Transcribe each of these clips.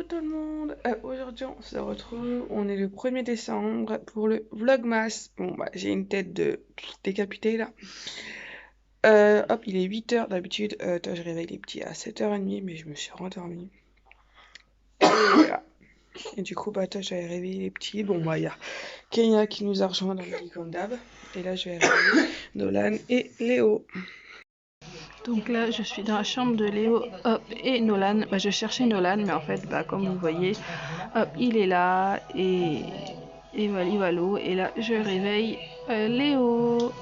tout le monde. Aujourd'hui on se retrouve, on est le 1er décembre pour le Vlogmas. Bon bah j'ai une tête de décapité là. Hop, il est 8h d'habitude, toi je réveille les petits à 7h30 mais je me suis rendormie. Et voilà. Et du coup bah toi j'avais réveillé les petits. Bon bah il y a Kenya qui nous a rejoint dans le lit comme d'hab. Et là je vais réveiller Nolan et Léo. Donc là, je suis dans la chambre de Léo, hop, et Nolan. Bah, je cherchais Nolan, mais en fait, bah, comme vous voyez, hop, il est là, et voilà, et là, je réveille Léo.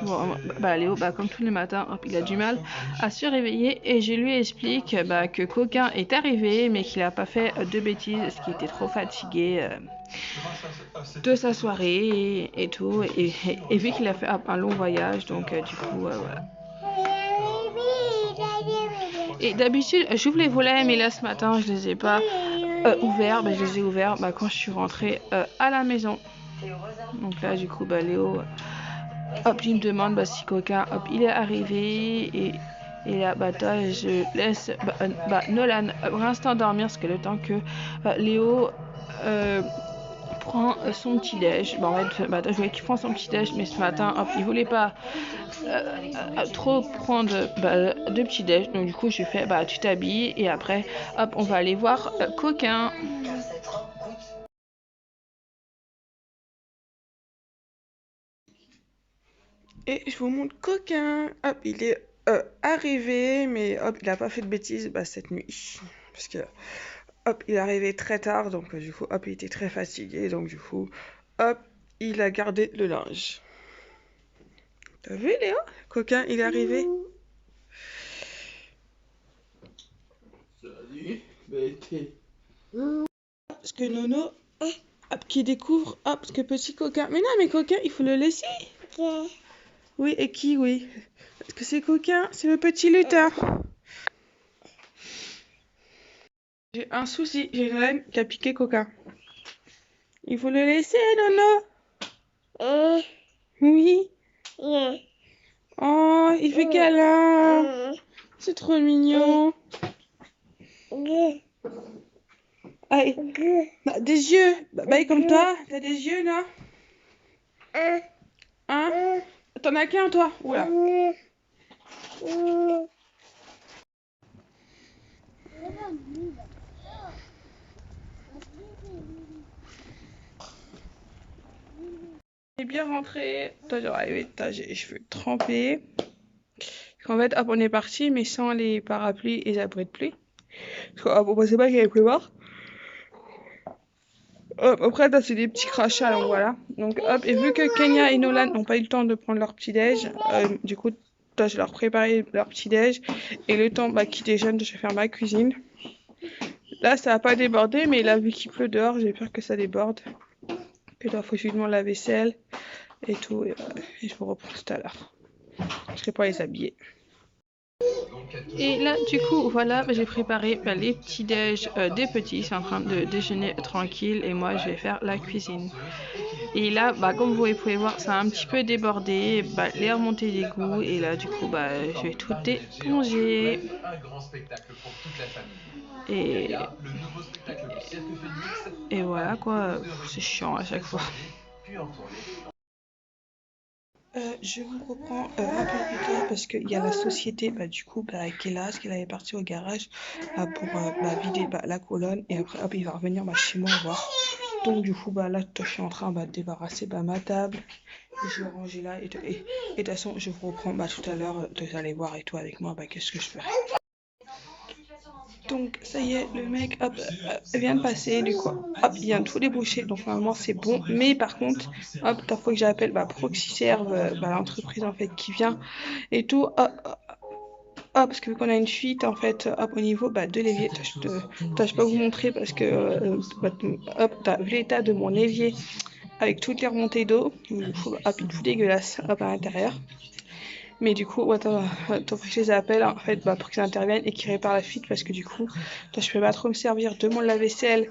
Bon, bah, Léo, bah, comme tous les matins, hop, il a du mal à se réveiller, et je lui explique bah, que Coquin est arrivé, mais qu'il n'a pas fait de bêtises, parce qu'il était trop fatigué de sa soirée et tout, et vu qu'il a fait un long voyage, donc du coup, voilà. Et d'habitude, j'ouvre les volets, mais là ce matin, je les ai pas ouverts. Bah, je les ai ouverts quand je suis rentrée à la maison. Donc là, du coup, bah, Léo, hop, il me demande si Coquin, hop, il est arrivé. Et là, bah, je laisse Nolan pour l'instant dormir, parce que le temps que Léo prend son petit déj. Bah, en fait, je voulais qu'il prenne son petit déj, mais ce matin, hop, il voulait pas trop prendre de petit déj. Donc du coup, je fais tu t'habilles et après, hop, on va aller voir Coquin. Et je vous montre Coquin. Hop, il est arrivé, mais hop, il a pas fait de bêtises cette nuit. Parce que hop, il est arrivé très tard, donc du coup, hop, il était très fatigué, donc du coup, hop, il a gardé le linge. T'as vu, Léo? Coquin, il est arrivé. Salut, t'es... Parce que Nono, hop, qui découvre, hop, parce que petit Coquin. Mais non, mais Coquin, il faut le laisser. Oui, et qui, oui. Parce que c'est Coquin, c'est le petit lutin. J'ai un souci, j'ai une reine qui a piqué Coquin. Il faut le laisser, Nono. Oui. Oh, il fait câlin. C'est trop mignon. Allez. Bah, des yeux. Bah, comme toi. T'as des yeux, non? Hein? T'en as qu'un, toi? Oula. J'ai bien rentré. Toi, j'ai arrivé. J'ai les cheveux trempés. En fait, hop, on est parti, mais sans les parapluies et les abris de pluie. Parce qu'on pensait pas qu'il allait pleuvoir. Hop, après, là, c'est des petits crachats, donc voilà. Donc, hop, et vu que Kenya et Nolan n'ont pas eu le temps de prendre leur petit-déj, du coup, toi, je leur préparais leur petit-déj. Et le temps qu'ils déjeunent, je vais faire ma cuisine. Là, ça n'a pas débordé, mais là, vu qu'il pleut dehors, j'ai peur que ça déborde. Et là, faut que je lui demande la vaisselle et tout. Et je vous reprends tout à l'heure. Je serai pas les habiller. Et là, du coup, voilà, j'ai préparé les petits déj des petits. Ils sont en train de déjeuner tranquille et moi, je vais faire la cuisine. Et là, comme vous pouvez voir, ça a un petit peu débordé, les remontées d'égout. Et là, du coup, je vais tout éponger. Et voilà quoi, c'est chiant à chaque fois. Je vous reprends un peu plus tard parce qu'il y a la société du coup qui est là, parce qu'elle avait parti au garage pour vider la colonne et après hop, il va revenir chez moi voir. Donc du coup là je suis en train de débarrasser ma table et je vais ranger là et de toute façon je vous reprends tout à l'heure, vous allez voir et tout avec moi qu'est-ce que je ferai. Donc ça y est, le mec hop, vient de passer, du coup hop, il vient de tout déboucher, donc normalement c'est bon, mais par contre hop, il faut que j'appelle Proxiserve, l'entreprise en fait qui vient et tout, hop, parce que vu qu'on a une fuite en fait hop, au niveau de l'évier, je peux pas vous montrer parce que hop, t'as vu l'état de mon évier avec toutes les remontées d'eau, hop, il est tout dégueulasse hop à l'intérieur. Mais du coup, attends, faut que je les appelle en fait pour qu'ils interviennent et qu'ils réparent la fuite parce que du coup, toi, je peux pas trop me servir de mon lave-vaisselle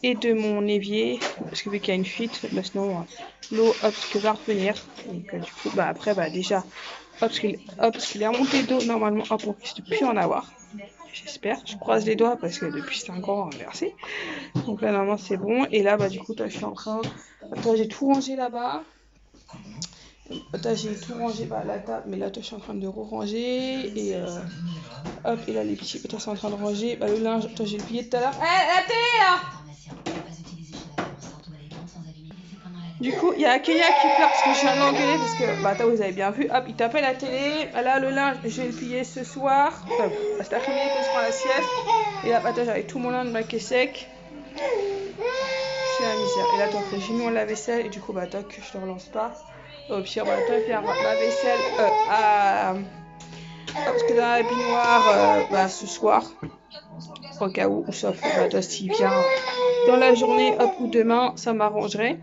et de mon évier parce que vu qu'il y a une fuite, bah, sinon l'eau hop que va revenir. Donc du coup, bah après, bah déjà, parce qu'il est remonté d'eau normalement, hop, on risque de plus en avoir. J'espère, je croise les doigts parce que depuis 5 ans, merci. Donc là, normalement, c'est bon. Et là, bah, du coup, toi, je suis en train. Attends, j'ai tout rangé là-bas. Attends, j'ai tout rangé la table, mais là, toi, je suis en train de ranger. Et hop, et là, les petits, toi, c'est en train de ranger. Bah, le linge, toi, j'ai le plié tout à l'heure. La télé là! Du coup, il y a Kenya qui pleure parce que je viens de l'engueuler parce que, bah, vous avez bien vu, hop, il tapait la télé. Là, le linge, je vais le plier ce soir. Cet après-midi, quand je prends la sieste. Et là, attends, j'avais tout mon linge qui est sec. C'est la misère. Et là, toi, faut que j'ai mis mon lave-vaisselle. Et du coup, bah, toc, je te relance pas. Au pire, bah, toi, faire la vaisselle parce que dans la baignoire, bah, ce soir. Au cas où, sauf, bah, toi, s'il vient dans la journée, hop, ou demain, ça m'arrangerait.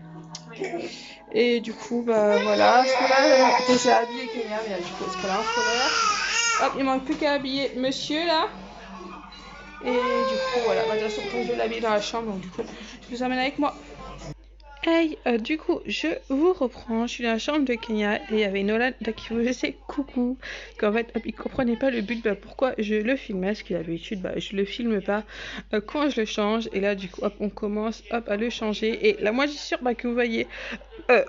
Et du coup, bah voilà, là, j'ai habillé Kenya, mais du coup, parce qu'elle est en scolaire. Hop, il manque plus qu'à habiller monsieur là. Et du coup, voilà, bah, de toute façon, je vais l'habiller dans la chambre, donc du coup, je vous emmène avec moi. Hey, du coup, je vous reprends. Je suis dans la chambre de Kenya et il y avait Nolan qui vous faisait coucou. Parce qu'en fait, il comprenait pas le but, pourquoi je le filmais. Parce qu'il a l'habitude, je le filme pas quand je le change. Et là, du coup, on commence à le changer. Et là, moi, je suis sûre que vous voyez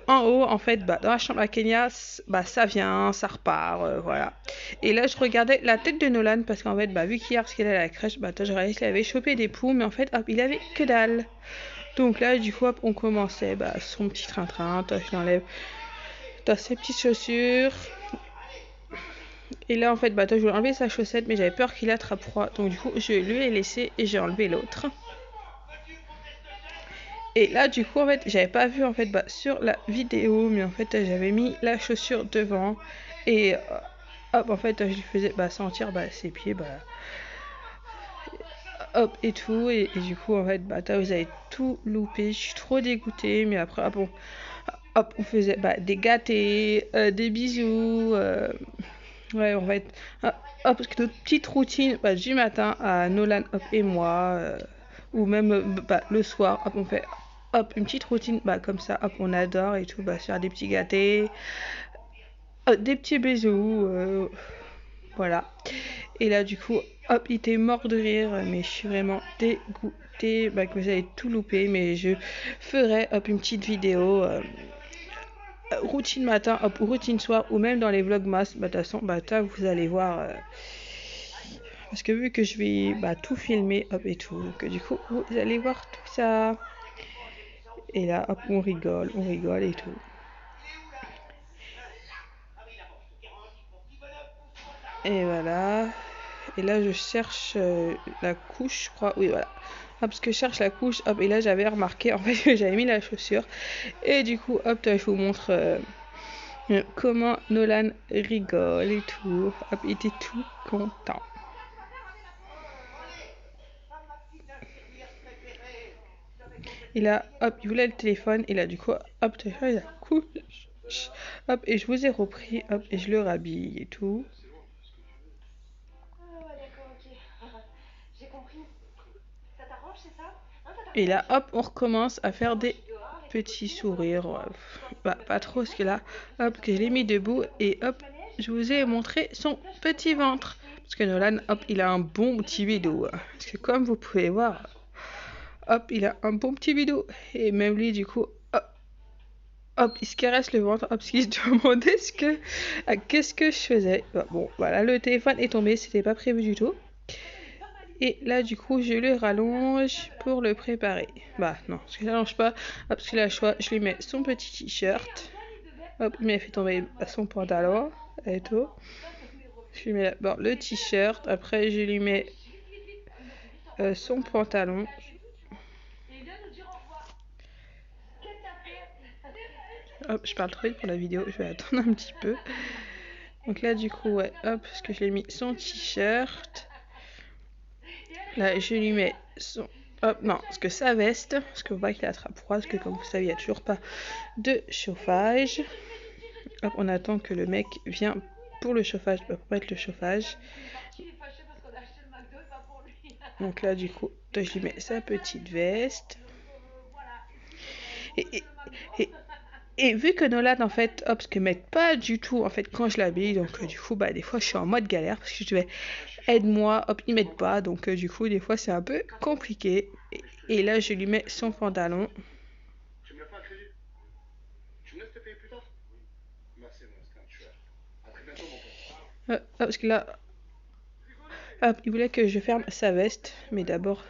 en haut, en fait, dans la chambre à Kenya, ça vient, ça repart, voilà. Et là, je regardais la tête de Nolan parce qu'en fait, vu qu'hier, parce qu'il est à la crèche, je réalisais qu'il avait chopé des poux, mais en fait, il avait que dalle. Donc là, du coup, on commençait son petit train-train. Toi, je l'enlève. T'as ses petites chaussures. Et là, en fait, toi, je voulais enlever sa chaussette, mais j'avais peur qu'il attrape froid. Donc, du coup, je lui ai laissé et j'ai enlevé l'autre. Et là, du coup, en fait, j'avais pas vu, en fait, sur la vidéo, mais en fait, j'avais mis la chaussure devant. Et hop, en fait, je lui faisais sentir ses pieds, hop et tout, et du coup en fait vous avez tout loupé, je suis trop dégoûtée, mais après hop on faisait des gâtés, des bisous, ouais en fait hop parce que notre petite routine du matin à Nolan hop et moi, ou même le soir hop on fait hop une petite routine comme ça, hop on adore et tout, faire des petits gâtés, des petits bisous, voilà. Et là, du coup, hop, il était mort de rire, mais je suis vraiment dégoûtée que vous avez tout loupé. Mais je ferai une petite vidéo routine matin, ou routine soir, ou même dans les vlogmas. De toute façon, vous allez voir. Parce que vu que je vais tout filmer, hop, et tout, que du coup, vous allez voir tout ça. Et là, hop, on rigole et tout. Et voilà. Et là, je cherche la couche, je crois. Oui, voilà. Parce que je cherche la couche. Hop, et là, j'avais remarqué en fait que j'avais mis la chaussure. Et du coup, hop, je vous montre comment Nolan rigole et tout. Hop, il était tout content. Et là, hop, il voulait le téléphone. Et là, du coup, hop, il a couche. Hop, et je vous ai repris. Hop, et je le rhabille et tout. Et là, hop, on recommence à faire des petits sourires. Pas trop, parce que là, hop, que je l'ai mis debout. Et hop, je vous ai montré son petit ventre. Parce que Nolan, hop, il a un bon petit bidou. Parce que comme vous pouvez voir, hop, il a un bon petit bidou. Et même lui, du coup, hop, il se caresse le ventre. Hop, parce qu'il se demandait qu'est-ce que je faisais. Bon, voilà, le téléphone est tombé. C'était pas prévu du tout. Et là, du coup, je le rallonge pour le préparer. Non, je ne rallonge pas. Hop, parce que là, je lui mets son petit t-shirt. Hop, il m'a fait tomber son pantalon et tout. Je lui mets d'abord le t-shirt. Après, je lui mets son pantalon. Hop, je parle trop vite pour la vidéo. Je vais attendre un petit peu. Donc là, du coup, ouais, hop, parce que je lui ai mis son t-shirt. Là, je lui mets son... Hop, non, parce que sa veste, parce que faut pas qu'il attrape froid, parce que comme vous savez, il n'y a toujours pas de chauffage. Hop, on attend que le mec vienne pour le chauffage, pour mettre le chauffage. Donc là, du coup, je lui mets sa petite veste. Et, et vu que Nolan, en fait, hop, ce que m'aide pas du tout, en fait, quand je l'habille, donc du coup, bah, des fois, je suis en mode galère parce que je vais aide-moi, hop, il m'aide pas, donc du coup, des fois, c'est un peu compliqué. Et là, je lui mets son pantalon. Tu me l'as fait un crédit. Tu me laisses te payer plus tard. Merci, mon c'est un tueur. À très bientôt, mon pote. Parce que là, hop, il voulait que je ferme sa veste, mais d'abord,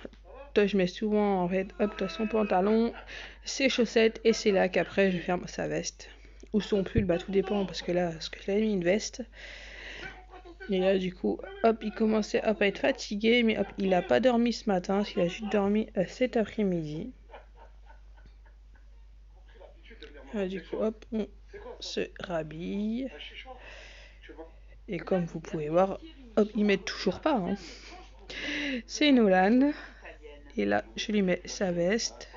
je mets souvent, en fait, hop, son pantalon, ses chaussettes, et c'est là qu'après, je ferme sa veste. Ou son pull, bah, tout dépend, parce que là, parce que je l'avais mis une veste. Et là, du coup, hop, il commençait hop, à être fatigué, mais hop, il a pas dormi ce matin, il a juste dormi cet après-midi. Du coup, hop, on se rhabille. Et comme vous pouvez voir, hop, il m'aide toujours pas. Hein. C'est Nolan. Et là, je lui mets sa veste.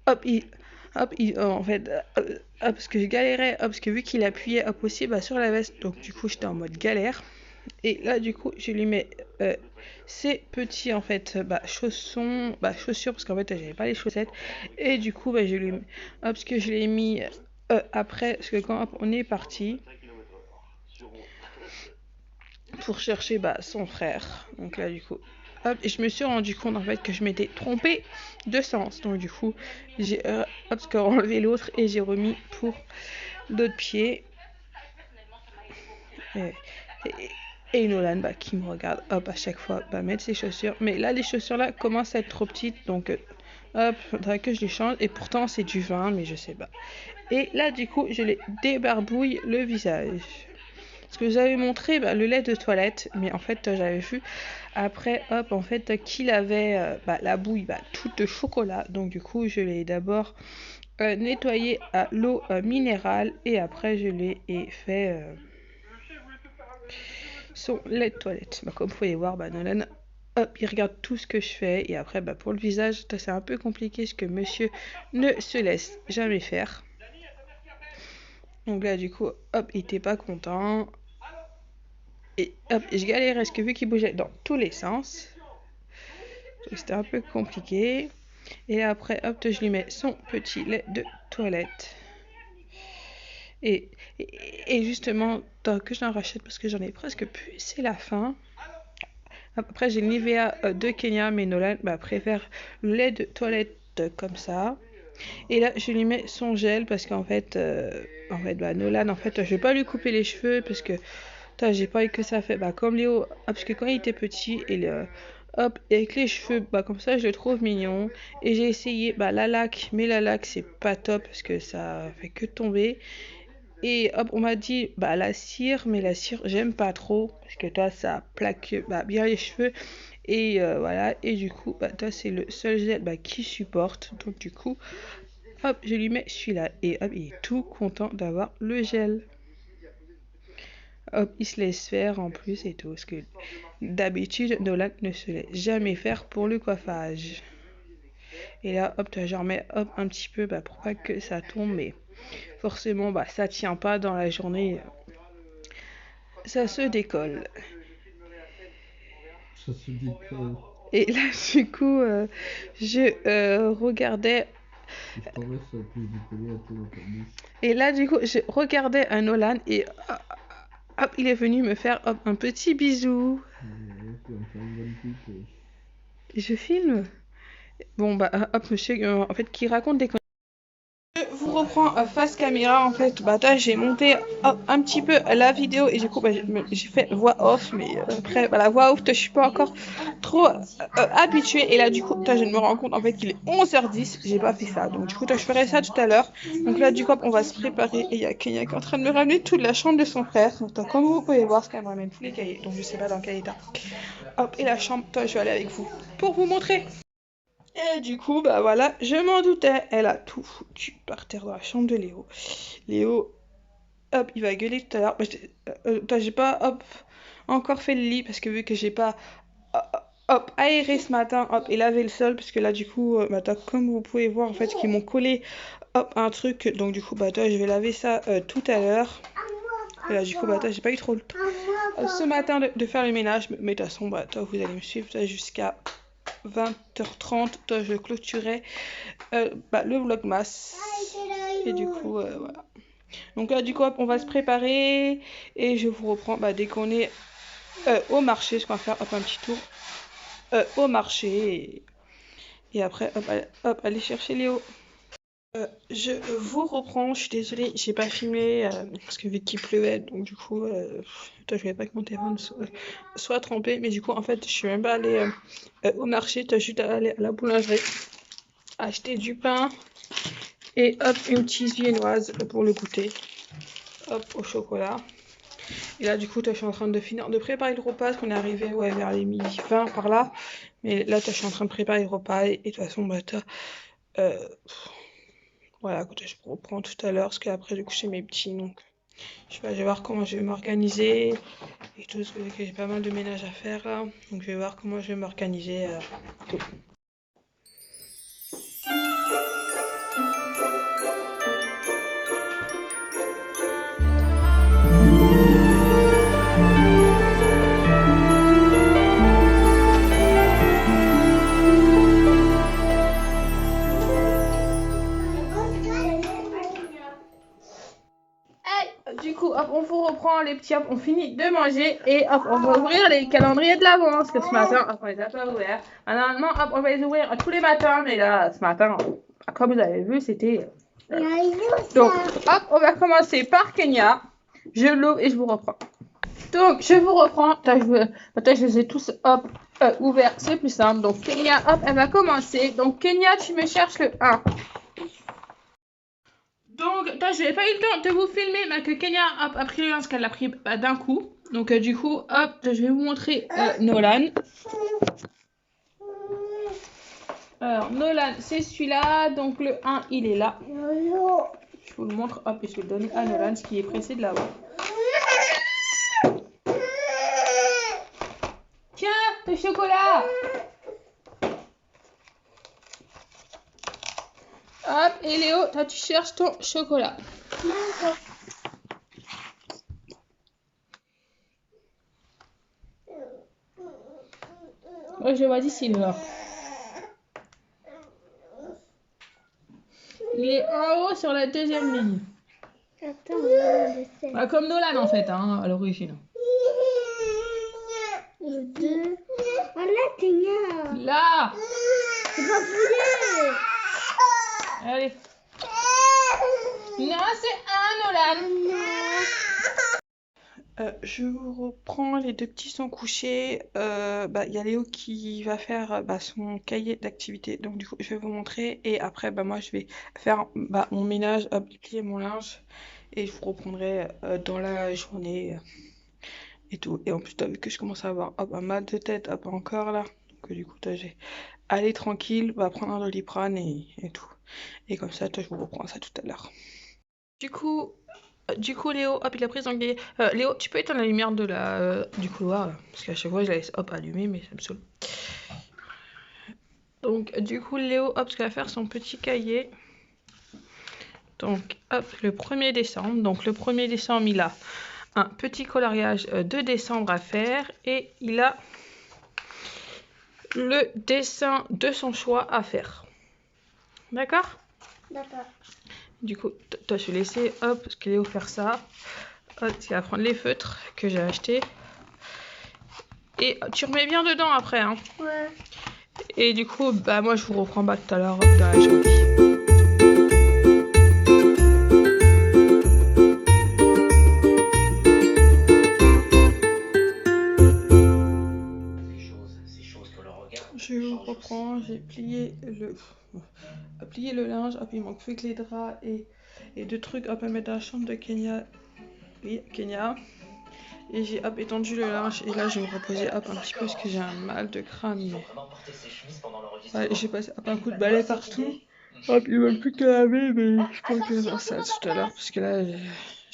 Hop, en fait, parce que je galérais, parce que vu qu'il appuyait hop aussi bah, sur la veste, donc du coup j'étais en mode galère. Et là du coup je lui mets ses petits en fait chaussons, chaussures parce qu'en fait j'avais pas les chaussettes. Et du coup je lui mets, parce que je l'ai mis après, parce que quand hop, on est parti pour chercher son frère. Donc là du coup hop, et je me suis rendu compte en fait que je m'étais trompée de sens. Donc du coup, j'ai enlevé l'autre et j'ai remis pour l'autre pied. Et Nolan qui me regarde hop à chaque fois mettre ses chaussures. Mais là les chaussures là commencent à être trop petites, donc hop, faudrait que je les change. Et pourtant c'est du vin, mais je sais pas. Et là du coup je les débarbouille le visage. Parce que j'avais montré le lait de toilette, mais en fait j'avais vu après hop en fait qu'il avait la bouille toute de chocolat. Donc du coup je l'ai d'abord nettoyé à l'eau minérale et après je l'ai fait son lait de toilette. Comme vous pouvez voir, Nolan hop, il regarde tout ce que je fais. Et après pour le visage c'est un peu compliqué ce que monsieur ne se laisse jamais faire. Donc là du coup hop, il était pas content. Et hop, je galérais parce que vu qu'il bougeait dans tous les sens, c'était un peu compliqué. Et après, hop, je lui mets son petit lait de toilette. Et justement, que j'en rachète parce que j'en ai presque plus, c'est la fin. Après, j'ai le Nivea de Kenya, mais Nolan préfère le lait de toilette comme ça. Et là, je lui mets son gel parce qu'en fait, Nolan, en fait, je vais pas lui couper les cheveux parce que j'ai pas eu que ça fait comme Léo, parce que quand il était petit, hop, avec les cheveux comme ça, je le trouve mignon. Et j'ai essayé la laque, mais la laque c'est pas top parce que ça fait que tomber. Et hop, on m'a dit la cire, mais la cire j'aime pas trop parce que toi ça plaque bien les cheveux. Et voilà, et du coup toi c'est le seul gel qui supporte. Donc du coup hop, je lui mets celui-là et hop, il est tout content d'avoir le gel. Hop, il se laisse faire en plus et tout. Parce que d'habitude, Nolan ne se laisse jamais faire pour le coiffage. Et là, hop, j'en mets un petit peu pour pas que ça tombe. Mais forcément, ça tient pas dans la journée. Ça se décolle. Ça se décolle. Et là, du coup, je regardais. Et là, du coup, je regardais un Nolan et hop, il est venu me faire un petit bisou. Je filme. Bon, hop, monsieur, en fait, qui raconte des conneries. Je vous reprends face caméra. En fait, j'ai monté un petit peu la vidéo et du coup, j'ai fait voix off. Mais après, la voix off, je suis pas encore trop habituée. Et là, du coup, je me rends compte en fait qu'il est 11h10. J'ai pas fait ça. Donc, du coup, je ferai ça tout à l'heure. Donc là, du coup, on va se préparer. Et il y a Kenya qui est en train de me ramener toute la chambre de son frère. Donc, comme vous pouvez voir, qu'elle me ramène tous les cahiers. Donc, je sais pas dans quel état. Hop, et la chambre, je vais aller avec vous pour vous montrer. Et du coup, voilà, je m'en doutais. Elle a tout foutu par terre dans la chambre de Léo. Léo, hop, il va gueuler tout à l'heure. J'ai pas, encore fait le lit parce que vu que j'ai pas, aéré ce matin, et lavé le sol. Parce que là, du coup, comme vous pouvez voir, en fait, qu'ils m'ont collé hop, un truc. Donc du coup, bah toi, je vais laver ça tout à l'heure. Et là, du coup, bah toi, j'ai pas eu trop le temps ce matin de faire le ménage. Mais de toute façon, bah toi, vous allez me suivre jusqu'à 20h30. Toi, je clôturerai le vlogmas. Et du coup, voilà. Donc là, du coup, hop, on va se préparer. Et je vous reprends dès qu'on est au marché. Je vais faire un petit tour au marché. Et après, hop, aller chercher Léo. Je vous reprends, je suis désolée, j'ai pas filmé parce que vu qu'il pleuvait, donc du coup, je voulais pas que mon téléphone soit trempé, mais du coup, en fait, je suis même pas allée au marché, t'as juste à aller à la boulangerie, acheter du pain et hop, une petite viennoise pour le goûter, hop, au chocolat. Et là, du coup, je suis en train de finir de préparer le repas, parce qu'on est arrivé vers les 12h20 par là, mais là, je suis en train de préparer le repas et de toute façon, voilà, écoutez, je vous reprends tout à l'heure, parce qu'après, du coup, chez mes petits, donc je vais voir comment je vais m'organiser et tout, parce que j'ai pas mal de ménage à faire là, donc je vais voir comment je vais m'organiser. Tout. Du coup, hop, on vous reprend les petits, hop, on finit de manger et hop, on va ouvrir les calendriers de l'avant, parce que ce matin, hop, on les a pas ouverts. Normalement, hop, on va les ouvrir tous les matins, mais là, ce matin, comme vous avez vu, c'était... Donc, hop, on va commencer par Kenya. Je l'ouvre et je vous reprends. Donc, je vous reprends. Je les ai tous, hop, ouverts, c'est plus simple. Donc, Kenya, hop, elle va commencer. Donc, Kenya, tu me cherches le 1. Donc, je n'ai pas eu le temps de vous filmer, mais que Kenya hop, a pris le lance qu'elle l'a pris d'un coup. Donc, du coup, hop, je vais vous montrer Nolan. Alors, Nolan, c'est celui-là. Donc, le 1, il est là. Je vous le montre, hop, et je vais le donner à Nolan, ce qui est pressé de l'avoir. Tiens, le chocolat. Hop, et Léo, toi, tu cherches ton chocolat. Moi, je vois d'ici, là. Il est en haut sur la deuxième ligne. Attends, comme Nolan, en fait, hein, à l'origine. Le 2. Ah là, Kenya. Là. C'est pas fouillé. Allez. Non, c'est un Nolan. Je vous reprends, les deux petits sont couchés. Y a Léo qui va faire son cahier d'activité. Donc du coup, je vais vous montrer. Et après, moi, je vais faire mon ménage, plier mon linge. Et je vous reprendrai dans la journée et tout. Et en plus, t'as vu que je commence à avoir un mal de tête, encore là. Donc du coup, j'ai aller tranquille, prendre un Doliprane et tout. Et comme ça, je vous reprends ça tout à l'heure. Du coup, Léo, hop, il a pris son cahier. Léo, tu peux éteindre la lumière du couloir, là, parce qu'à chaque fois, je la laisse, allumée, mais ça me saoule. Donc, du coup, Léo, hop, ce qu'il va faire son petit cahier. Donc, hop, le 1er décembre. Donc, le 1er décembre, il a un petit coloriage de décembre à faire. Et il a le dessin de son choix à faire. D'accord ? D'accord. Du coup, toi, je vais laisser, hop, parce que Léo faire ça. Hop, il va prendre les feutres que j'ai achetés. Et tu remets bien dedans après, hein. Ouais. Et du coup, moi, je vous reprends tout à l'heure dans la journée. Je vous reprends, j'ai plié le linge, hop, il manque plus que les draps et deux trucs hop, à mettre dans la chambre de Kenya. Oui, Kenya. Et j'ai étendu le linge et là je vais me reposer un petit peu parce que j'ai un mal de crâne. Ouais, j'ai passé un coup de balai partout. Hop, il manque plus que laver, mais je pense que je vais faire ça tout à l'heure parce que là j'ai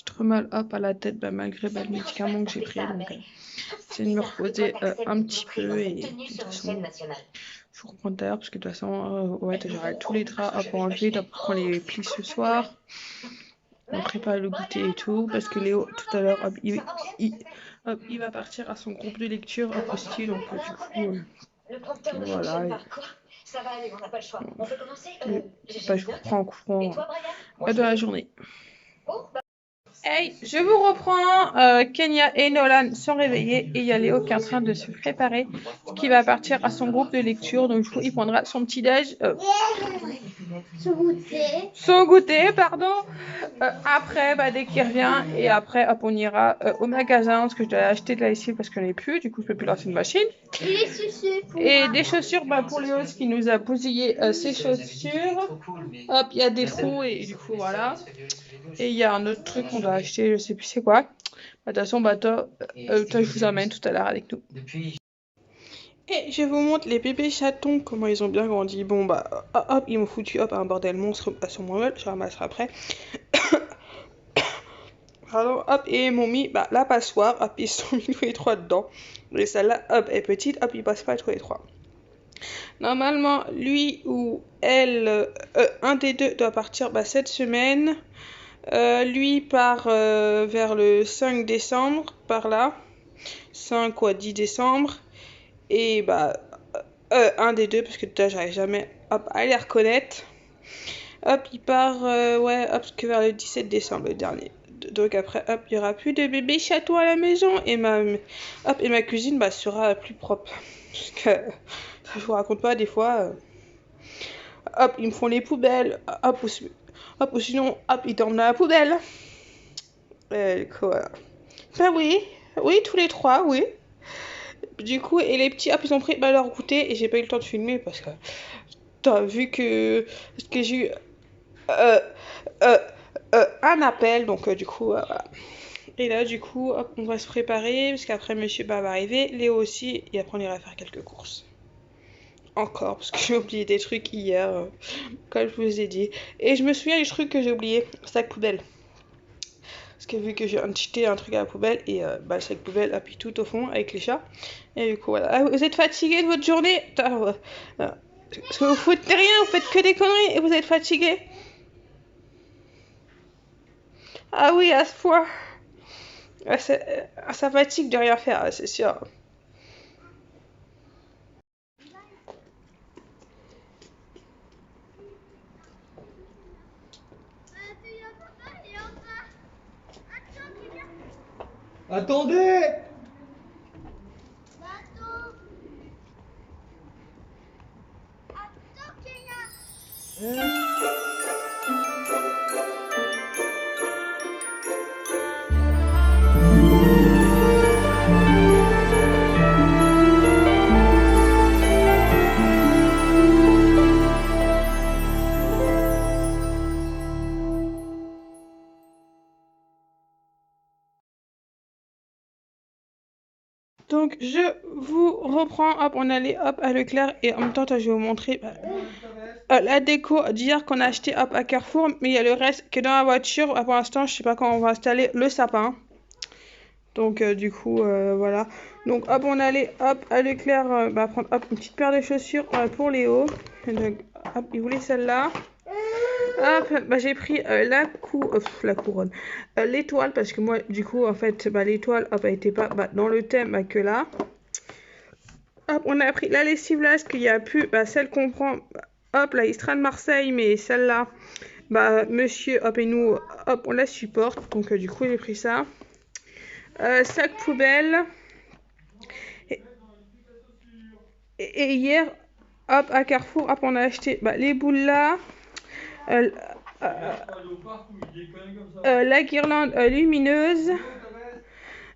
trop mal à la tête malgré le médicament que j'ai pris. Donc j'essaie de me reposer un petit peu et de toute façon je vous reprends tout à l'heure parce que de toute façon, ouais, j'aurai tous les draps à pour enlever, pour qu'on les plie ce soir. On prépare le goûter et tout parce que Léo tout à l'heure il va partir à son groupe de lecture aussi, donc du coup voilà. Ça va aller, on n'a pas le choix. On peut commencer je vous reprends en courant de la journée. Hey, je vous reprends. Kenya et Nolan sont réveillés et il y a Léo qui est en train de se préparer, qui va partir à son groupe de lecture. Donc, du coup, il prendra son petit déj. Son goûter, pardon. Après, dès qu'il revient, et après, hop, on ira au magasin parce que je dois acheter de la lessive parce que j'en ai plus. Du coup, je peux plus lancer une machine. Et des chaussures pour Léo qui nous a bousillé ses chaussures. Hop, il y a des trous et du coup, voilà. Et il y a un autre truc qu'on doit acheter, je sais plus c'est quoi. De toute façon, toi, je vous emmène tout à l'heure avec nous. Et je vous montre les bébés chatons, comment ils ont bien grandi. Bon, hop, ils m'ont foutu un bordel monstre sur mon meuble, je ramasserai après. Pardon, hop, et ils m'ont mis la passoire, hop, ils sont mis tous les trois dedans. Et celle-là, hop, est petite, hop, ils passent pas tous les trois. Normalement, lui ou elle, un des deux doit partir cette semaine. Lui part vers le 5 décembre, par là. 5 ou 10 décembre. Et un des deux, parce que déjà j'arrive jamais à les reconnaître. Hop, il part, que vers le 17 décembre, le dernier. Donc après, hop, il n'y aura plus de bébé chaton à la maison. Et ma cuisine sera plus propre. Parce que, je vous raconte pas, des fois, hop, ils me font les poubelles. Hop, ou sinon, hop, ils dorment dans la poubelle. Quoi. Oui, tous les trois, oui. Du coup, et les petits, hop, ils ont pris leur goûter et j'ai pas eu le temps de filmer parce que vu que j'ai eu un appel, donc du coup, voilà. Et là, du coup, hop, on va se préparer parce qu'après, monsieur va arriver, Léo aussi, et après, on ira faire quelques courses. Encore, parce que j'ai oublié des trucs hier, comme je vous ai dit. Et je me souviens du truc que j'ai oublié, sac poubelle. Parce que vu que j'ai jeté un truc à la poubelle, et le sac poubelle appuie tout au fond avec les chats. Et du coup, voilà. Ah, vous êtes fatigué de votre journée? Parce que vous foutez rien, vous faites que des conneries et vous êtes fatigué. Ah oui, à ce point. Ça fatigue de rien faire, c'est sûr. Attendez! Donc je vous reprends, hop, on allait hop à Leclerc et en même temps je vais vous montrer la déco d'hier qu'on a acheté hop à Carrefour, mais il y a le reste qui est dans la voiture. Pour l'instant, je sais pas quand on va installer le sapin. Donc du coup voilà. Donc hop, on allait hop à Leclerc prendre hop une petite paire de chaussures pour Léo. Donc, hop, il voulait celle-là. Hop, j'ai pris la couronne, l'étoile, parce que moi du coup en fait l'étoile hop elle était pas dans le thème que là. Hop, on a pris la lessive là, parce qu'il y a plus celle qu'on prend, hop là, Istran de Marseille, mais celle-là monsieur hop et nous hop on la supporte, donc du coup j'ai pris ça. Sac poubelle. Et hier hop à Carrefour hop on a acheté les boules là. La guirlande lumineuse,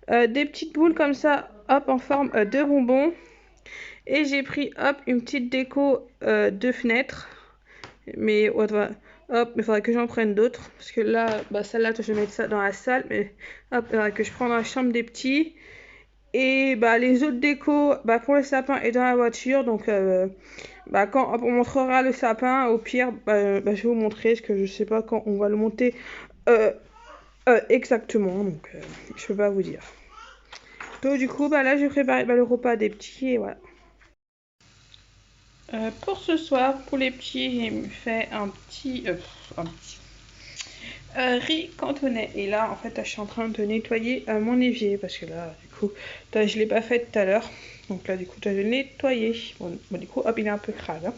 des petites boules comme ça, hop, en forme de bonbons. Et j'ai pris, hop, une petite déco de fenêtre. Mais, hop, il faudra que j'en prenne d'autres. Parce que là, celle-là, je vais mettre ça dans la salle. Mais, hop, il faudra que je prenne dans la chambre des petits. Et, les autres décos, pour le sapin et dans la voiture. Donc, quand on montrera le sapin, au pire, je vais vous montrer, parce que je sais pas quand on va le monter exactement, donc je peux pas vous dire. Donc du coup, là, je prépare le repas des petits, et voilà. Pour ce soir, pour les petits, j'ai fait un petit riz cantonais. Et là, en fait, je suis en train de nettoyer mon évier parce que là, du coup, je l'ai pas fait tout à l'heure. Donc là, du coup, je vais le nettoyer. Bon, du coup, hop, il est un peu crade. Hein.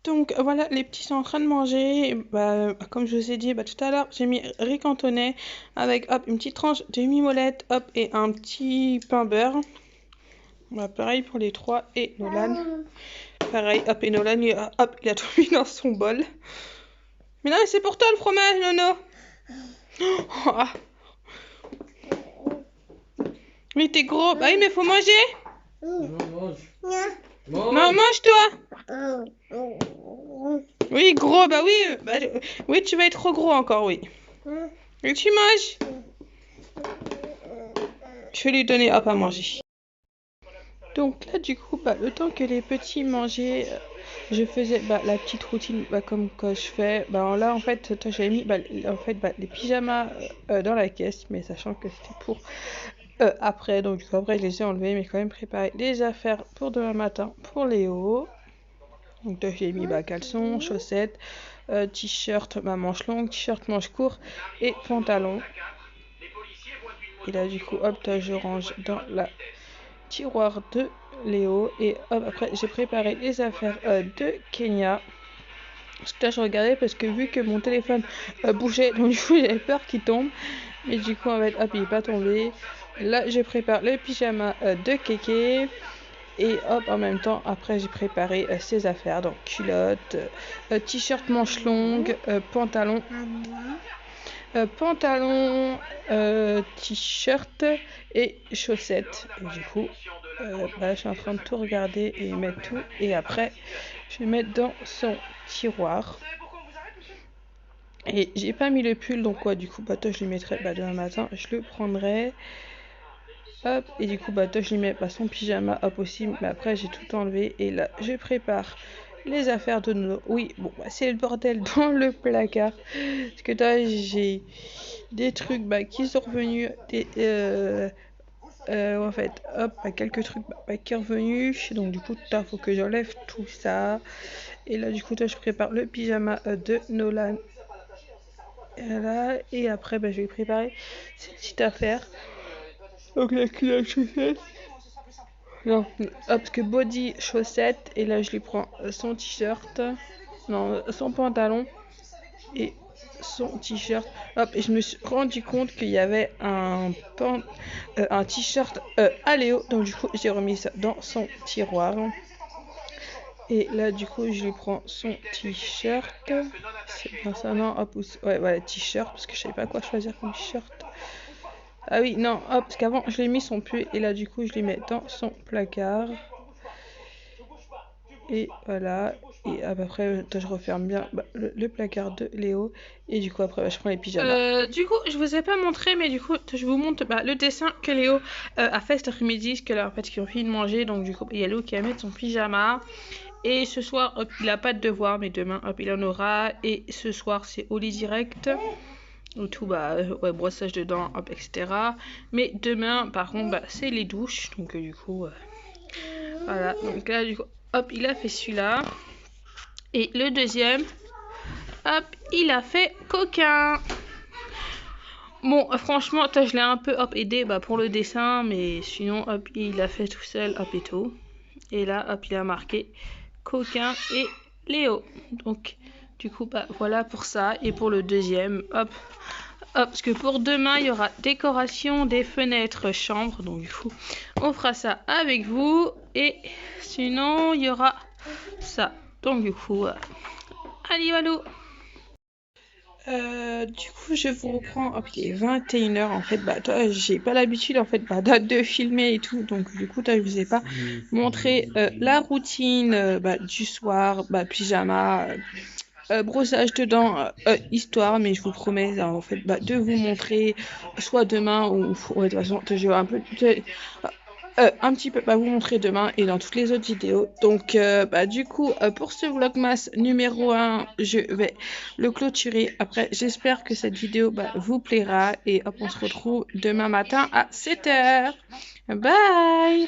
Donc voilà, les petits sont en train de manger. Bah, comme je vous ai dit tout à l'heure, j'ai mis riz cantonais avec hop, une petite tranche de mimolette hop, et un petit pain beurre. Bah, pareil pour les trois. Et Nolan. Pareil, hop, et Nolan, hop, il a tout mis dans son bol. Mais non, mais c'est pour toi le fromage, Nono. Oh. Oui, t'es gros. Bah oui, mais faut manger. Non, mange. Non, Mange. mange-toi. Oui, gros, bah oui. Oui, tu vas être trop gros encore, oui. Et tu manges. Je vais lui donner hop à manger. Donc là, du coup, le temps que les petits mangeaient, je faisais la petite routine comme que je fais. Là, en fait, j'avais mis les pyjamas dans la caisse, mais sachant que c'était pour après. Donc, du coup, après, je les ai enlevés, mais quand même préparé les affaires pour demain matin pour Léo. Donc, là, j'ai mis caleçon, chaussettes, t-shirt manche longue, t-shirt manche court et pantalon. Et là, du coup, hop, je range dans la tiroir de Léo et hop, après j'ai préparé les affaires de Kenya, parce que là je regardais parce que vu que mon téléphone bougeait, donc du coup j'avais peur qu'il tombe, mais du coup en fait hop, il n'est pas tombé. Là je prépare le pyjama de Kéké et hop, en même temps après j'ai préparé ses affaires, donc culotte, t-shirt manche longue, pantalon, t-shirt et chaussettes. Et du coup, je suis en train de tout regarder et mettre tout. Et après, je vais mettre dans son tiroir. Et j'ai pas mis le pull, donc du coup, je le mettrai demain matin. Je le prendrai. Hop, et du coup, je lui mets son pyjama, hop aussi. Mais après, j'ai tout enlevé. Et là, je prépare les affaires de Nono. Oui, bon, c'est le bordel dans le placard. Parce que là, j'ai des trucs qui sont revenus. En fait, hop, quelques trucs qui sont revenus. Donc, du coup, il faut que j'enlève tout ça. Et là, du coup, je prépare le pyjama de Nolan. Là, et après, je vais préparer cette petite affaire. Donc, la culotte chaussette. Non, hop, parce que body chaussette. Et là, je lui prends son t-shirt. Non, son pantalon. Et son t-shirt. Hop, et je me suis rendu compte qu'il y avait un t-shirt à Léo. Donc, du coup, j'ai remis ça dans son tiroir. Et là, du coup, je lui prends son t-shirt. C'est bien ça, non? Hop, ouais, voilà, t-shirt, parce que je savais pas quoi choisir comme t-shirt. Ah oui, non, hop, parce qu'avant, je l'ai mis son pull. Et là, du coup, je l'ai mets dans son placard. Et voilà. Et après, je referme bien le placard de Léo. Et du coup, après, je prends les pyjamas. Du coup, je vous ai pas montré, mais du coup, je vous montre le dessin que Léo a fait cet après-midi. Ce que là, en fait, qu'ils ont fini de manger. Donc, du coup, il y a Léo qui va mettre son pyjama. Et ce soir, hop, il n'a pas de devoir, mais demain, hop, il en aura. Et ce soir, c'est au lit direct. Ou tout, ouais, brossage de dents, hop, etc. Mais demain, par contre, c'est les douches. Donc, du coup, voilà. Donc là, du coup, hop, il a fait celui-là. Et le deuxième, hop, il a fait coquin. Bon, franchement, je l'ai un peu aidé pour le dessin, mais sinon, hop, il a fait tout seul, hop, et tout. Et là, hop, il a marqué coquin et Léo. Donc, du coup, voilà pour ça. Et pour le deuxième, hop, parce que pour demain, il y aura décoration des fenêtres chambre. Donc, du coup, on fera ça avec vous. Et sinon, il y aura ça. Donc, du coup, allez, walou. Du coup, je vous reprends. Hop, il est 21h en fait. J'ai pas l'habitude en fait de filmer et tout. Donc, du coup, je vous ai pas montré la routine du soir, pyjama, brossage de dents, histoire. Mais je vous promets en fait de vous montrer soit demain ou ouais, de toute façon, je vais un petit peu vous montrer demain et dans toutes les autres vidéos. Donc du coup pour ce vlogmas numéro 1 je vais le clôturer. Après j'espère que cette vidéo vous plaira et hop, on se retrouve demain matin à 7h. Bye.